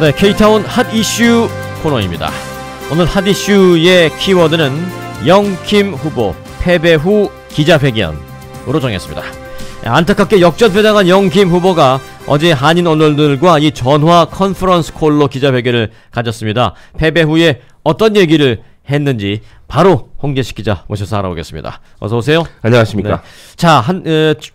네, K타운 핫 이슈 코너입니다. 오늘 핫 이슈의 키워드는 영킴 후보 패배 후 기자회견으로 정했습니다. 안타깝게 역전패당한 영킴 후보가 어제 한인 언론들과 이 전화 컨퍼런스 콜로 기자회견을 가졌습니다. 패배 후에 어떤 얘기를 했는지 바로 홍재식 기자 모셔서 알아보겠습니다. 어서 오세요. 안녕하십니까. 네. 자,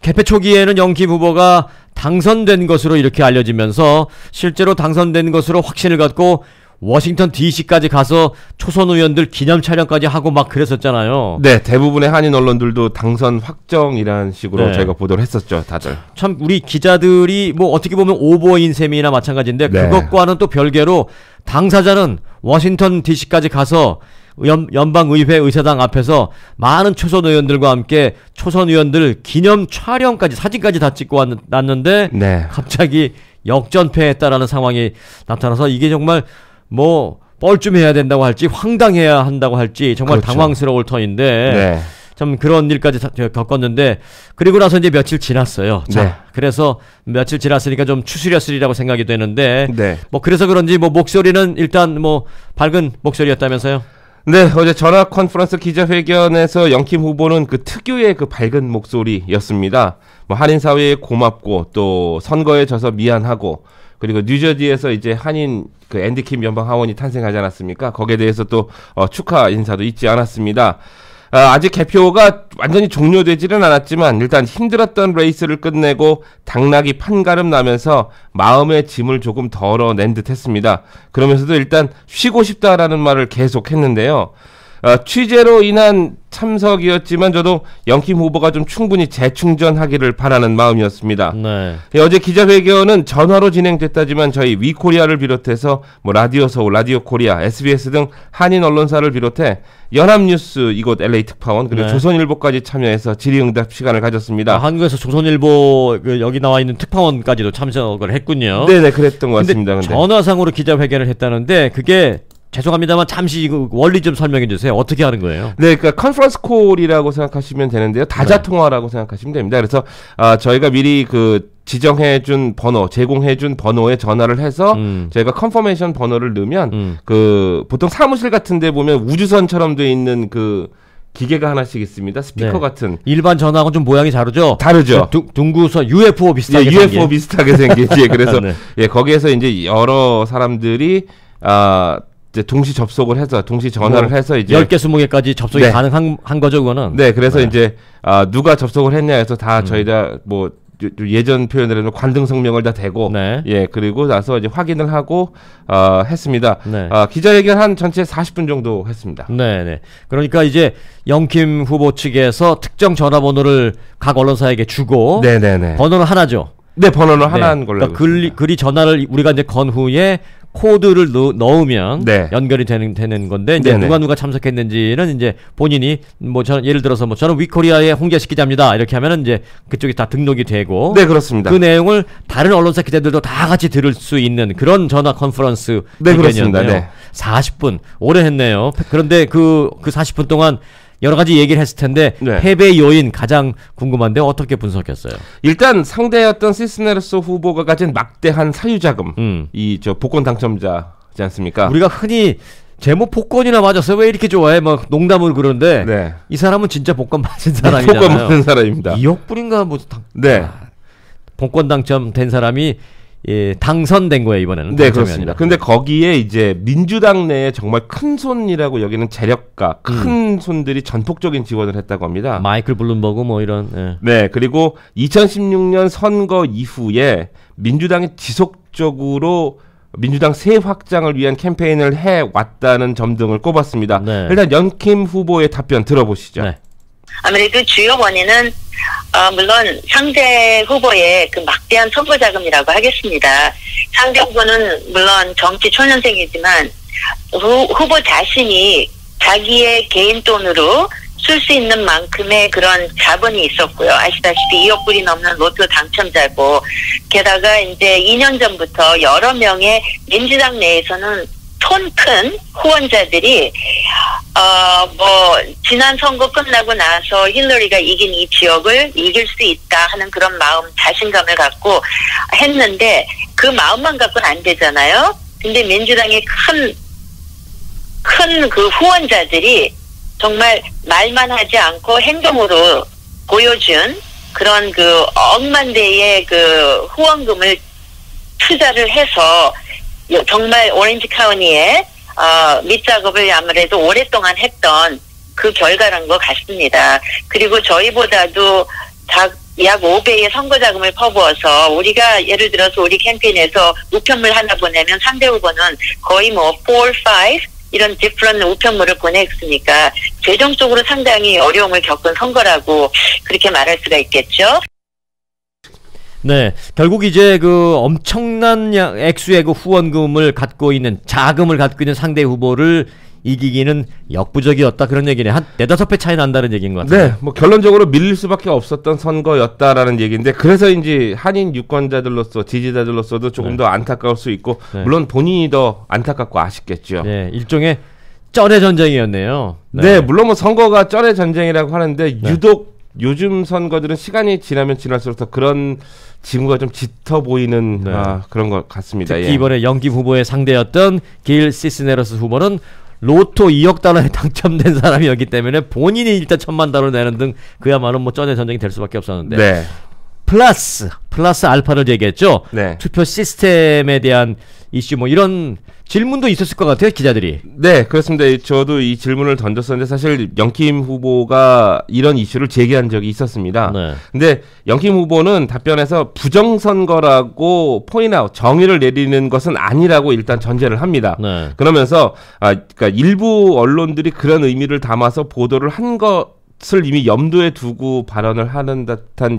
개표 초기에는 영킴 후보가 당선된 것으로 이렇게 알려지면서 실제로 당선된 것으로 확신을 갖고 워싱턴 DC까지 가서 초선 의원들 기념 촬영까지 하고 막 그랬었잖아요. 네, 대부분의 한인 언론들도 당선 확정이라는 식으로 네. 저희가 보도를 했었죠, 다들. 참 우리 기자들이 뭐 어떻게 보면 오버인 셈이나 마찬가지인데 네. 그것과는 또 별개로 당사자는 워싱턴 DC까지 가서 연방의회 의사당 앞에서 많은 초선 의원들과 함께 초선 의원들 기념 촬영까지 사진까지 다 찍고 왔는데 네. 갑자기 역전패했다라는 상황이 나타나서 이게 정말 뭐 뻘쭘해야 된다고 할지 황당해야 한다고 할지 정말 그렇죠. 당황스러울 터인데 네. 참 그런 일까지 겪었는데 그리고 나서 이제 며칠 지났어요. 자, 네. 그래서 며칠 지났으니까 좀 추스렸으리라고 생각이 되는데 네. 뭐 그래서 그런지 뭐 목소리는 일단 뭐 밝은 목소리였다면서요? 네, 어제 전화 컨퍼런스 기자회견에서 영킴 후보는 그 특유의 그 밝은 목소리였습니다. 뭐 한인 사회에 고맙고 또 선거에 져서 미안하고 그리고 뉴저지에서 이제 한인 그 앤디 킴 연방 하원이 탄생하지 않았습니까? 거기에 대해서 또 축하 인사도 있지 않았습니다. 아직 개표가 완전히 종료되지는 않았지만 일단 힘들었던 레이스를 끝내고 당락이 판가름 나면서 마음의 짐을 조금 덜어낸 듯 했습니다. 그러면서도 일단 쉬고 싶다라는 말을 계속 했는데요. 취재로 인한 참석이었지만 저도 영킴 후보가 좀 충분히 재충전하기를 바라는 마음이었습니다. 네. 어제 기자회견은 전화로 진행됐다지만 저희 위코리아를 비롯해서 뭐 라디오 서울, 라디오 코리아, SBS 등 한인 언론사를 비롯해 연합뉴스 이곳 LA 특파원 그리고 네. 조선일보까지 참여해서 질의응답 시간을 가졌습니다. 한국에서 조선일보 여기 나와 있는 특파원까지도 참석을 했군요. 네네 그랬던 것 같습니다. 근데 전화상으로 기자회견을 했다는데 그게 죄송합니다만 잠시 이거 원리 좀 설명해 주세요. 어떻게 하는 거예요? 네, 그러니까 컨퍼런스 콜이라고 생각하시면 되는데요. 다자 통화라고 생각하시면 됩니다. 그래서 저희가 미리 그 지정해준 번호, 제공해준 번호에 전화를 해서 저희가 컨퍼메이션 번호를 넣으면 그 보통 사무실 같은데 보면 우주선처럼 돼 있는 그 기계가 하나씩 있습니다. 스피커 네. 같은. 일반 전화하고는 좀 모양이 다르죠? 다르죠. 둥구선 UFO 비슷하게 예, UFO 비슷하게 생긴. 예, 그래서 네. 예, 거기에서 이제 여러 사람들이 이제 동시 접속을 해서 동시 전화를 해서 이제 10개 20개까지 접속이 네. 가능한 거죠, 그거는. 네, 그래서 이제 누가 접속을 했냐 해서 다 저희가 뭐 예전 표현으로 하면 관등 성명을 다 대고 네. 예, 그리고 나서 이제 확인을 하고 했습니다. 네. 기자회견 한 전체 40분 정도 했습니다. 네, 네. 그러니까 이제 영킴 후보 측에서 특정 전화번호를 각 언론사에게 주고 네, 네, 네. 번호는 하나죠. 네, 번호는 하나인 걸로. 그러니까 글이 전화를 우리가 이제 건 후에 코드를 넣으면 네. 연결이 되는 건데 이제 네네. 누가 참석했는지는 이제 본인이 뭐 저는 예를 들어서 뭐 저는 위코리아의 홍재식 기자입니다 이렇게 하면은 이제 그쪽이 다 등록이 되고 네, 그렇습니다. 그 내용을 다른 언론사 기자들도 다 같이 들을 수 있는 그런 전화 컨퍼런스 네, 그렇습니다. 회견이었네요. 네. 40분 오래 했네요. 그런데 그 40분 동안 여러 가지 얘기를 했을 텐데 네. 패배 요인 가장 궁금한데 어떻게 분석했어요? 일단 상대였던 시스네르소 후보가 가진 막대한 사유자금, 이 저 복권 당첨자지 않습니까? 우리가 흔히 제목 복권이나 맞았어요. 왜 이렇게 좋아해? 막 농담을 그러는데 네. 이 사람은 진짜 복권 맞은 사람이잖아요. 복권 받는 사람입니다. 2억 불인가 뭐 네. 복권 당첨된 사람이 예, 당선된 거예요 이번에는. 네, 당첨이 그렇습니다. 아니라. 근데 거기에 이제 민주당 내에 정말 큰 손이라고 여기는 재력가, 큰 손들이 전폭적인 지원을 했다고 합니다. 마이클 블룸버그 뭐 이런. 예. 네, 그리고 2016년 선거 이후에 민주당이 지속적으로 민주당 세 확장을 위한 캠페인을 해왔다는 점 등을 꼽았습니다. 네. 일단 영킴 후보의 답변 들어보시죠. 네. 아무래도 주요 원인은 물론 상대 후보의 그 막대한 선거 자금이라고 하겠습니다. 상대 후보는 물론 정치 초년생이지만 후보 자신이 자기의 개인 돈으로 쓸 수 있는 만큼의 그런 자본이 있었고요. 아시다시피 2억 불이 넘는 로또 당첨자고 게다가 이제 2년 전부터 여러 명의 민주당 내에서는 톤 큰 후원자들이 지난 선거 끝나고 나서 힐러리가 이긴 이 지역을 이길 수 있다 하는 그런 마음, 자신감을 갖고 했는데 그 마음만 갖고는 안 되잖아요. 근데 민주당의 큰 그 후원자들이 정말 말만 하지 않고 행동으로 보여준 그런 그 억만대의 그 후원금을 투자를 해서 정말 오렌지 카운티에 밑작업을 아무래도 오랫동안 했던 그 결과란 것 같습니다. 그리고 저희보다도 약 5배의 선거 자금을 퍼부어서 우리가 예를 들어서 우리 캠페인에서 우편물 하나 보내면 상대 후보는 거의 뭐 4, 5 이런 디프런 우편물을 보냈으니까 재정적으로 상당히 어려움을 겪은 선거라고 그렇게 말할 수가 있겠죠. 네, 결국 이제 그 엄청난 액수의 그 후원금을 갖고 있는 자금을 갖고 있는 상대 후보를 이기기는 역부족이었다 그런 얘기네. 한 4-5배 차이 난다는 얘기인 것 같아요. 네, 뭐 결론적으로 밀릴 수밖에 없었던 선거였다라는 얘기인데 그래서인지 한인 유권자들로서 지지자들로서도 조금 더 안타까울 수 있고 물론 본인이 더 안타깝고 아쉽겠죠. 네, 일종의 쩔의 전쟁이었네요. 네, 물론 뭐 선거가 쩔의 전쟁이라고 하는데 유독 요즘 선거들은 시간이 지나면 지날수록 더 그런 징후가 좀 짙어 보이는 그런 것 같습니다. 특히 이번에 영김 후보의 상대였던 길 시스네로스 후보는 로또 2억 달러에 당첨된 사람이었기 때문에 본인이 일단 1,000만 달러 내는 등 그야말로 뭐 쩐의 전쟁이 될 수밖에 없었는데 플러스 알파를 얘기했죠. 투표 시스템에 대한 이슈 뭐 이런 질문도 있었을 것 같아요, 기자들이. 네, 그렇습니다. 저도 이 질문을 던졌었는데 사실 영킴 후보가 이런 이슈를 제기한 적이 있었습니다. 근데 영킴 후보는 답변에서 부정선거라고 포인트아웃, 정의를 내리는 것은 아니라고 일단 전제를 합니다. 그러면서 그러니까 일부 언론들이 그런 의미를 담아서 보도를 한 것을 이미 염두에 두고 발언을 하는 듯한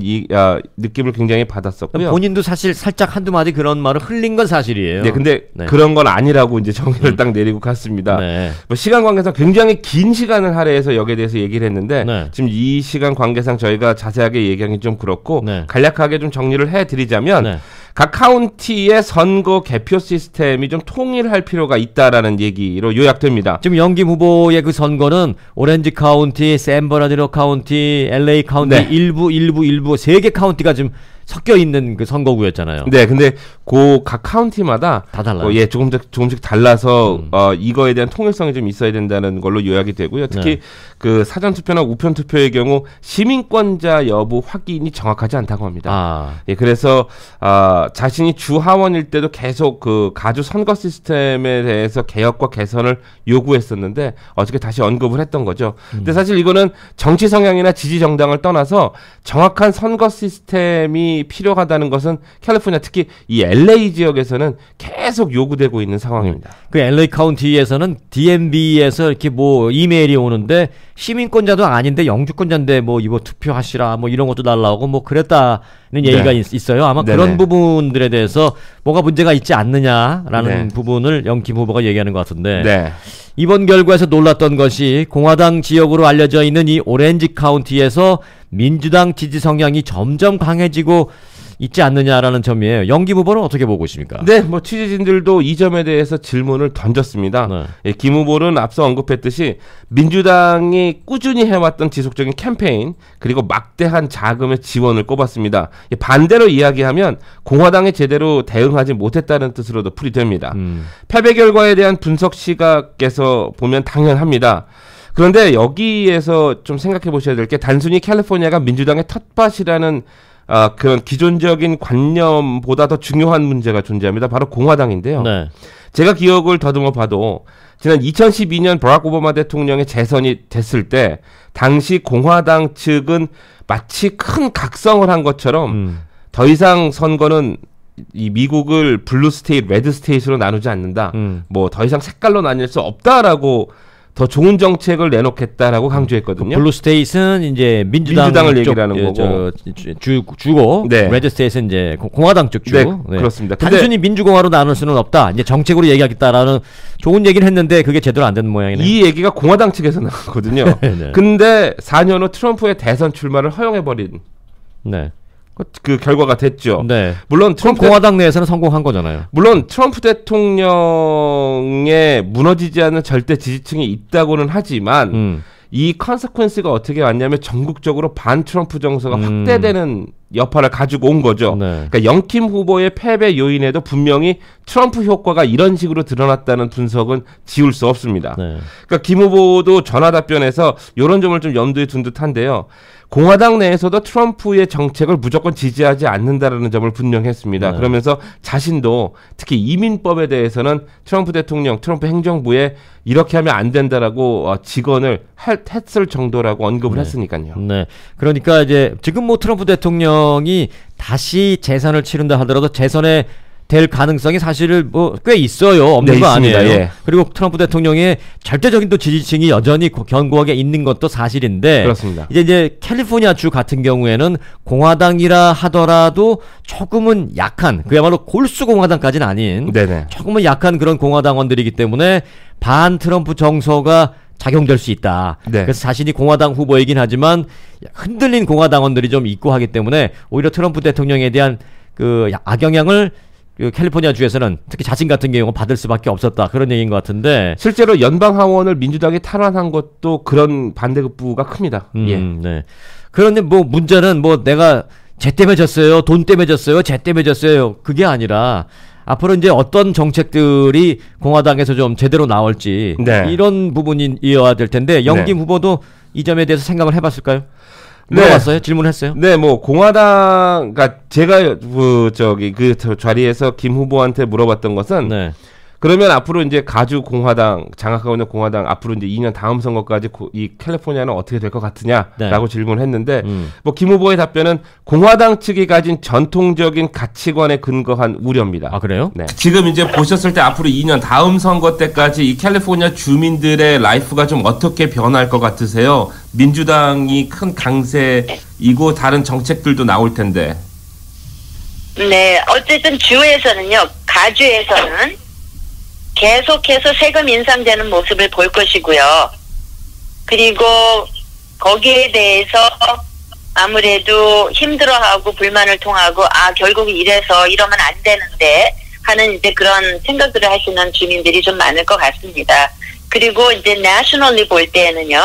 느낌을 굉장히 받았었고요. 본인도 사실 살짝 한두 마디 그런 말을 흘린 건 사실이에요. 네, 근데 그런 건 아니라고 이제 정의를 딱 내리고 갔습니다. 뭐 시간 관계상 굉장히 긴 시간을 할애해서 여기에 대해서 얘기를 했는데 지금 이 시간 관계상 저희가 자세하게 얘기하기 좀 그렇고 간략하게 좀 정리를 해드리자면 각 카운티의 선거 개표 시스템이 좀 통일할 필요가 있다라는 얘기로 요약됩니다. 지금 영김 후보의 그 선거는 오렌지 카운티, 샌버나디노 카운티, LA 카운티 일부 3개 카운티가 지금 섞여 있는 그 선거구였잖아요. 네, 근데 그 각 카운티마다 다 달라요. 조금씩 달라서 이거에 대한 통일성이 좀 있어야 된다는 걸로 요약이 되고요. 특히 그 사전 투표나 우편 투표의 경우 시민권자 여부 확인이 정확하지 않다고 합니다. 그래서 자신이 주 하원일 때도 계속 그 가주 선거 시스템에 대해서 개혁과 개선을 요구했었는데 어저께 다시 언급을 했던 거죠. 근데 사실 이거는 정치 성향이나 지지 정당을 떠나서 정확한 선거 시스템이 필요하다는 것은 캘리포니아 특히 이 LA 지역에서는 계속 요구되고 있는 상황입니다. 그 LA 카운티에서는 DMV에서 이렇게 뭐 이메일이 오는데 시민권자도 아닌데 영주권자인데 뭐 이거 투표하시라 뭐 이런 것도 날라오고 뭐 그랬다는 얘기가 있어요. 아마 그런 부분들에 대해서 뭐가 문제가 있지 않느냐라는 부분을 영김 후보가 얘기하는 것 같은데 이번 결과에서 놀랐던 것이 공화당 지역으로 알려져 있는 이 오렌지 카운티에서 민주당 지지 성향이 점점 강해지고 있지 않느냐라는 점이에요. 영김 후보는 어떻게 보고 있습니까? 네, 뭐 취재진들도 이 점에 대해서 질문을 던졌습니다. 김 후보는 앞서 언급했듯이 민주당이 꾸준히 해왔던 지속적인 캠페인 그리고 막대한 자금의 지원을 꼽았습니다. 반대로 이야기하면 공화당이 제대로 대응하지 못했다는 뜻으로도 풀이됩니다. 패배 결과에 대한 분석 시각에서 보면 당연합니다. 그런데 여기에서 좀 생각해 보셔야 될 게 단순히 캘리포니아가 민주당의 텃밭이라는 그런 기존적인 관념보다 더 중요한 문제가 존재합니다. 바로 공화당인데요. 제가 기억을 더듬어 봐도 지난 2012년 버락 오바마 대통령의 재선이 됐을 때 당시 공화당 측은 마치 큰 각성을 한 것처럼 더 이상 선거는 이 미국을 블루 스테이트, 레드 스테이트로 나누지 않는다. 뭐 더 이상 색깔로 나뉠 수 없다라고 더 좋은 정책을 내놓겠다라고 강조했거든요. 블루 스테이트는 이제 민주당을 얘기하는 거고 주고 레드 스테이트는 이제 공화당 쪽 주. 그렇습니다. 단순히 민주공화로 나눌 수는 없다. 이제 정책으로 얘기하겠다라는 좋은 얘기를 했는데 그게 제대로 안 된 모양이네요. 이 얘기가 공화당 측에서 나왔거든요. 근데 4년 후 트럼프의 대선 출마를 허용해버린. 그 결과가 됐죠. 물론 트럼프 공화당 내에서는 성공한 거잖아요. 물론 트럼프 대통령의 무너지지 않는 절대 지지층이 있다고는 하지만 이 컨세퀀스가 어떻게 왔냐면 전국적으로 반 트럼프 정서가 확대되는 여파를 가지고 온 거죠. 네. 그러니까 영킴 후보의 패배 요인에도 분명히 트럼프 효과가 이런 식으로 드러났다는 분석은 지울 수 없습니다. 네. 그러니까 김 후보도 전화 답변에서 이런 점을 좀 염두에 둔 듯한데요. 공화당 내에서도 트럼프의 정책을 무조건 지지하지 않는다라는 점을 분명히 했습니다. 네. 그러면서 자신도 특히 이민법에 대해서는 트럼프 대통령, 트럼프 행정부에 이렇게 하면 안 된다라고 직언을 했을 정도라고 언급을 했으니까요. 네. 그러니까 이제 지금 뭐 트럼프 대통령이 다시 재선을 치른다 하더라도 재선에 될 가능성이 사실 뭐 꽤 있어요. 없는 네, 거 있습니다. 아니에요. 예. 그리고 트럼프 대통령의 절대적인 또 지지층이 여전히 견고하게 있는 것도 사실인데 그렇습니다. 이제 캘리포니아 주 같은 경우에는 공화당이라 하더라도 조금은 약한 그야말로 골수 공화당까지는 아닌 네네. 조금은 약한 그런 공화당원들이기 때문에 반 트럼프 정서가 작용될 수 있다. 네. 그래서 자신이 공화당 후보이긴 하지만 흔들린 공화당원들이 좀 있고 하기 때문에 오히려 트럼프 대통령에 대한 그 악영향을 그 캘리포니아 주에서는 특히 자신 같은 경우는 받을 수밖에 없었다. 그런 얘기인 것 같은데 실제로 연방 하원을 민주당이 탈환한 것도 그런 반대급부가 큽니다. 예. 네. 그런데 뭐 문제는 뭐 내가 쟤 때문에 졌어요, 돈 때문에 졌어요, 쟤 때문에 졌어요. 그게 아니라 앞으로 이제 어떤 정책들이 공화당에서 좀 제대로 나올지 네. 이런 부분이 이어야 될 텐데 영김 후보도 이 점에 대해서 생각을 해봤을까요? 네. 물어봤어요? 질문했어요? 네, 뭐 공화당, 그러니까 제가 그 자리에서 김 후보한테 물어봤던 것은 네. 그러면 앞으로 이제 가주 공화당 장악하고 있는 공화당 앞으로 이제 2년 다음 선거까지 이 캘리포니아는 어떻게 될 것 같으냐라고 네. 질문을 했는데 뭐 김 후보의 답변은 공화당 측이 가진 전통적인 가치관에 근거한 우려입니다. 아 그래요? 네. 지금 이제 보셨을 때 앞으로 2년 다음 선거 때까지 이 캘리포니아 주민들의 라이프가 좀 어떻게 변할 것 같으세요? 민주당이 큰 강세이고 다른 정책들도 나올 텐데. 네, 어쨌든 주에서는요, 가주에서는 계속해서 세금 인상되는 모습을 볼 것이고요. 그리고 거기에 대해서 아무래도 힘들어하고 불만을 통하고 결국 이래서 이러면 안 되는데 하는 이제 그런 생각들을 하시는 주민들이 좀 많을 것 같습니다. 그리고 이제 내셔널리 볼 때는요,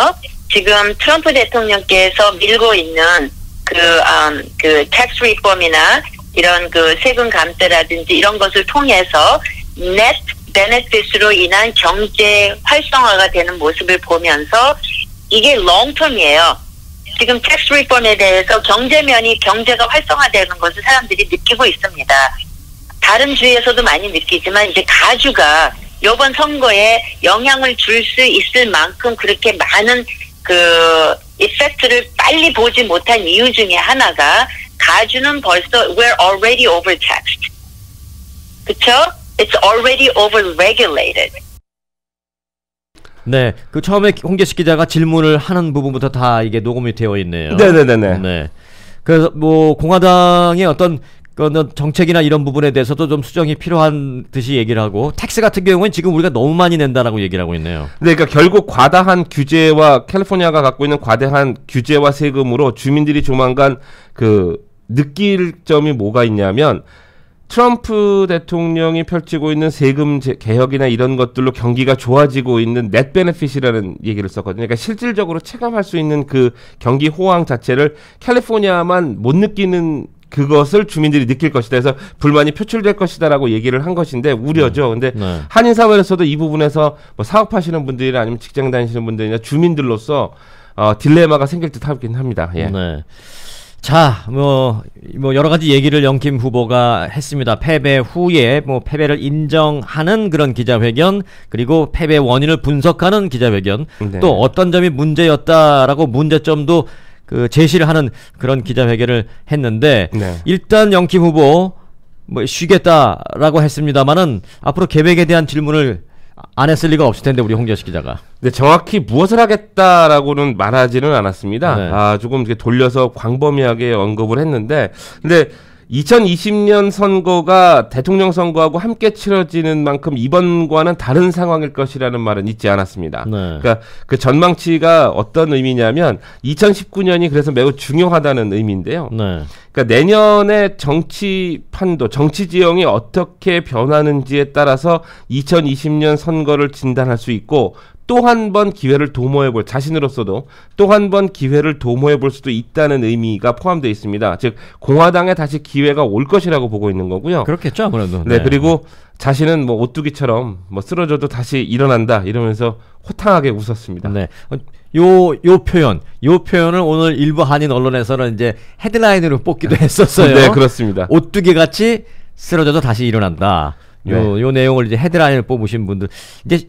지금 트럼프 대통령께서 밀고 있는 그 텍스 리폼이나 이런 그 세금 감세라든지 이런 것을 통해서 넷 베네핏으로 인한 경제 활성화가 되는 모습을 보면서 이게 롱텀이에요. 지금 텍스 리폼에 대해서 경제가 활성화되는 것을 사람들이 느끼고 있습니다. 다른 주에서도 많이 느끼지만 이제 가주가 이번 선거에 영향을 줄 수 있을 만큼 그렇게 많은 그 이펙트를 빨리 보지 못한 이유 중에 하나가 가주는 벌써 we're already overtaxed. 그쵸? It's already over-regulated. 네, 그 처음에 홍재식 기자가 질문을 하는 부분부터 다 이게 녹음이 되어 있네요. 네네네네. 네. 그래서 뭐 공화당의 어떤 정책이나 이런 부분에 대해서도 좀 수정이 필요한 듯이 얘기를 하고 텍스 같은 경우는 지금 우리가 너무 많이 낸다라고 얘기를 하고 있네요. 네, 그러니까 결국 과다한 규제와 캘리포니아가 갖고 있는 과다한 규제와 세금으로 주민들이 조만간 그 느낄 점이 뭐가 있냐면 트럼프 대통령이 펼치고 있는 세금 개혁이나 이런 것들로 경기가 좋아지고 있는 넷 베네핏이라는 얘기를 썼거든요. 그러니까 실질적으로 체감할 수 있는 그 경기 호황 자체를 캘리포니아만 못 느끼는 그것을 주민들이 느낄 것이다. 그래서 불만이 표출될 것이다라고 얘기를 한 것인데 우려죠. 근데 네. 한인사회에서도 이 부분에서 뭐 사업하시는 분들이나 아니면 직장 다니시는 분들이나 주민들로서 딜레마가 생길 듯 하긴 합니다. 예. 네. 자, 뭐 여러 가지 얘기를 영김 후보가 했습니다. 패배 후에 뭐 패배를 인정하는 그런 기자회견, 그리고 패배 원인을 분석하는 기자회견, 네. 또 어떤 점이 문제였다라고 문제점도 그 제시를 하는 그런 기자회견을 했는데 네. 일단 영김 후보 뭐 쉬겠다라고 했습니다만은 앞으로 계획에 대한 질문을 안 했을 리가 없을 텐데 우리 홍재식 기자가. 네, 정확히 무엇을 하겠다라고는 말하지는 않았습니다. 네. 조금 이렇게 돌려서 광범위하게 언급을 했는데, 근데 2020년 선거가 대통령 선거하고 함께 치러지는 만큼 이번과는 다른 상황일 것이라는 말은 잊지 않았습니다. 네. 그러니까 그 전망치가 어떤 의미냐면 2019년이 그래서 매우 중요하다는 의미인데요. 네. 그러니까 내년에 정치판도, 정치 지형이 어떻게 변하는지에 따라서 2020년 선거를 진단할 수 있고 또 한 번 기회를 도모해볼 자신으로서도 또 한 번 기회를 도모해볼 수도 있다는 의미가 포함되어 있습니다. 즉 공화당에 다시 기회가 올 것이라고 보고 있는 거고요. 그렇겠죠, 아무래도. 네, 그리고 자신은 뭐 오뚜기처럼 뭐 쓰러져도 다시 일어난다 이러면서 호탕하게 웃었습니다. 네. 요 표현을 오늘 일부 한인 언론에서는 이제 헤드라인으로 뽑기도 했었어요. 네, 그렇습니다. 오뚜기 같이 쓰러져도 다시 일어난다. 요 내용을 이제 헤드라인을 뽑으신 분들 이제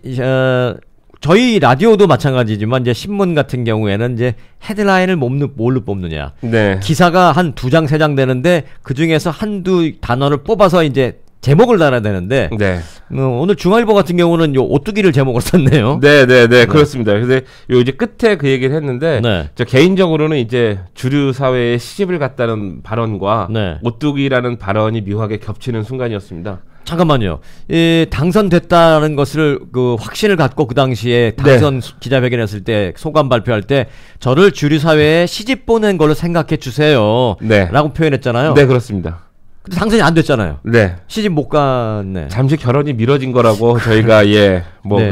저희 라디오도 마찬가지지만 이제 신문 같은 경우에는 이제 헤드라인을 뭘로 뽑느냐. 네. 기사가 한 2장, 3장 되는데 그 중에서 한두 단어를 뽑아서 이제 제목을 달아야 되는데 네. 오늘 중앙일보 같은 경우는 요 오뚜기를 제목으로 썼네요. 네, 그렇습니다. 근데 요 이제 끝에 그 얘기를 했는데 네. 저 개인적으로는 이제 주류 사회에 시집을 갔다는 발언과 네. 오뚜기라는 발언이 묘하게 겹치는 순간이었습니다. 잠깐만요. 당선됐다는 것을 그 확신을 갖고 그 당시에 당선 기자회견했을 때 소감 발표할 때 저를 주류 사회에 시집 보낸 걸로 생각해 주세요. 네. 라고 표현했잖아요. 네, 그렇습니다. 근데 당선이 안 됐잖아요. 네. 시집 못 갔네. 잠시 결혼이 미뤄진 거라고 저희가 네.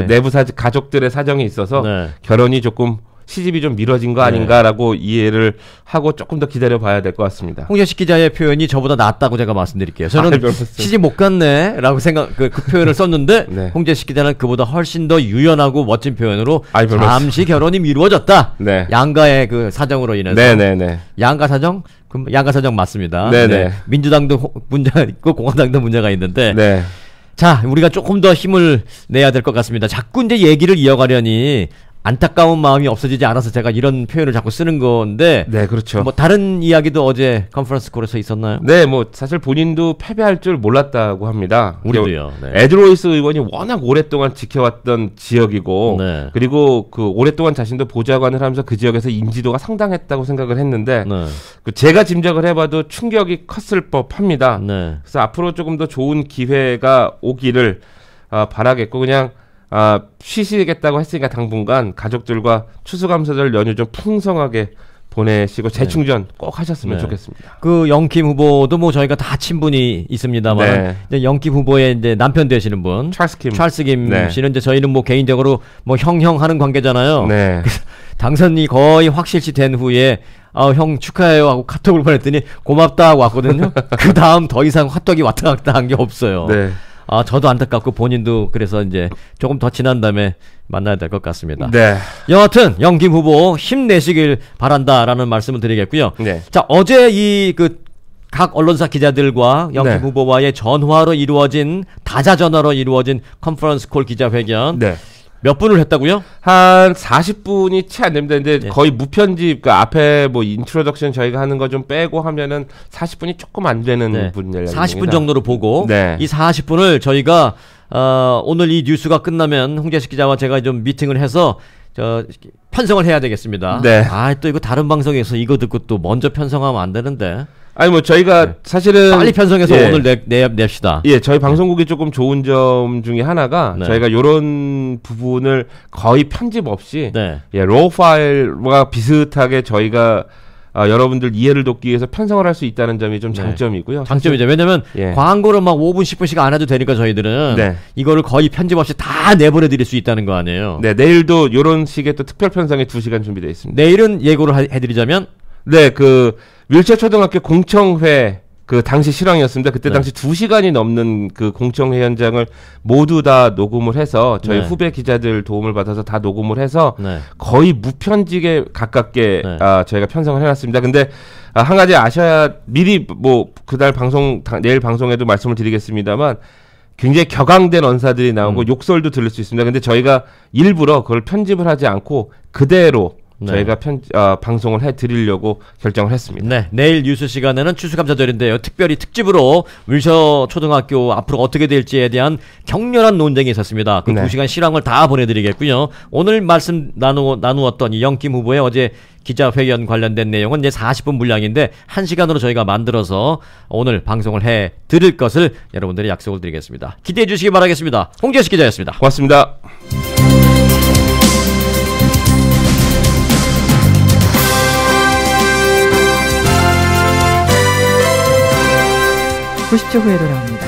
내부 가족들의 사정이 있어서 네. 결혼이 조금 시집이 좀 미뤄진 거 아닌가라고 이해를 하고 조금 더 기다려 봐야 될 것 같습니다. 홍재식 기자의 표현이 저보다 낫다고 제가 말씀드릴게요. 저는 시집 못 갔네 라고 그 표현을 썼는데 네. 홍재식 기자는 그보다 훨씬 더 유연하고 멋진 표현으로 별 잠시 결혼이 미루어졌다. 네. 양가의 그 사정으로 인해서. 네네네. 양가 사정? 그럼 양가 사정 맞습니다. 네네. 네. 민주당도 문제가 있고 공화당도 문제가 있는데. 네. 자, 우리가 조금 더 힘을 내야 될 것 같습니다. 자꾸 이제 얘기를 이어가려니 안타까운 마음이 없어지지 않아서 제가 이런 표현을 자꾸 쓰는 건데. 네, 그렇죠. 뭐 다른 이야기도 어제 컨퍼런스 콜에서 있었나요? 네, 뭐 사실 본인도 패배할 줄 몰랐다고 합니다. 우리도요. 네. 에드로이스 의원이 워낙 오랫동안 지켜왔던 지역이고, 네. 그리고 그 오랫동안 자신도 보좌관을 하면서 그 지역에서 인지도가 상당했다고 생각을 했는데, 네. 제가 짐작을 해봐도 충격이 컸을 법합니다. 네. 그래서 앞으로 조금 더 좋은 기회가 오기를 바라겠고, 그냥 쉬시겠다고 했으니까 당분간 가족들과 추수감사절 연휴 좀 풍성하게 보내시고 재충전 꼭 하셨으면 좋겠습니다. 그 영킴 후보도 뭐 저희가 다 친분이 있습니다만 이제 영킴 후보의 이제 남편 되시는 분 찰스 김 씨는 이제 저희는 뭐 개인적으로 뭐 형형 하는 관계잖아요. 네. 당선이 거의 확실시 된 후에 형 축하해요 하고 카톡을 보냈더니 고맙다 하고 왔거든요. 그 다음 더 이상 화떡이 왔다 갔다 한 게 없어요. 네. 저도 안타깝고 본인도 그래서 이제 조금 더 지난 다음에 만나야 될 것 같습니다. 네. 여하튼 영김 후보 힘내시길 바란다라는 말씀을 드리겠고요. 네. 자, 어제 각 언론사 기자들과 영김 후보와의 전화로 이루어진 다자전화로 이루어진 컨퍼런스 콜 기자회견. 네. 몇 분을 했다고요? 한 40분이 채 안 됩니다. 근데 거의 무편집, 그 앞에 뭐 인트로덕션 저희가 하는 거 좀 빼고 하면은 40분이 조금 안 되는 분들. 40분 정도로 보고 네. 이 40분을 저희가 오늘 이 뉴스가 끝나면 홍재식 기자와 제가 좀 미팅을 해서 편성을 해야 되겠습니다. 네. 또 이거 다른 방송에서 이거 듣고 또 먼저 편성하면 안 되는데. 아니 뭐 저희가 사실은 빨리 편성해서 오늘 냅시다. 예, 저희 방송국이 조금 좋은 점 중에 하나가 저희가 요런 부분을 거의 편집 없이 로우 파일과 비슷하게 저희가 여러분들 이해를 돕기 위해서 편성을 할 수 있다는 점이 좀 장점이고요. 장점이죠. 왜냐면 광고를 막 5분 10분씩 안 해도 되니까 저희들은 이거를 거의 편집 없이 다 내보내드릴 수 있다는 거 아니에요. 네, 내일도 요런 식의 또 특별 편성에 2시간 준비되어 있습니다. 내일은 예고를 해드리자면 윌체 초등학교 공청회 그 당시 실황이었습니다. 그때 당시 2시간이 넘는 그 공청회 현장을 모두 다 녹음을 해서 저희 후배 기자들 도움을 받아서 다 녹음을 해서 거의 무편집에 가깝게 저희가 편성을 해놨습니다. 근데 한 가지 아셔야 미리 뭐 그날 내일 방송에도 말씀을 드리겠습니다만 굉장히 격앙된 언사들이 나오고 욕설도 들을 수 있습니다. 근데 저희가 일부러 그걸 편집을 하지 않고 그대로 저희가 방송을 해드리려고 결정을 했습니다. 네, 내일 뉴스 시간에는 추수감사절인데요. 특별히 특집으로 윌셔 초등학교 앞으로 어떻게 될지에 대한 격렬한 논쟁이 있었습니다. 그 2시간 실황을 다 보내드리겠고요. 오늘 말씀 나누었던 이 영김 후보의 어제 기자회견 관련된 내용은 이제 40분 분량인데 1시간으로 저희가 만들어서 오늘 방송을 해드릴 것을 여러분들이 약속을 드리겠습니다. 기대해 주시기 바라겠습니다. 홍재식 기자였습니다. 고맙습니다. 90초 후에 돌아옵니다.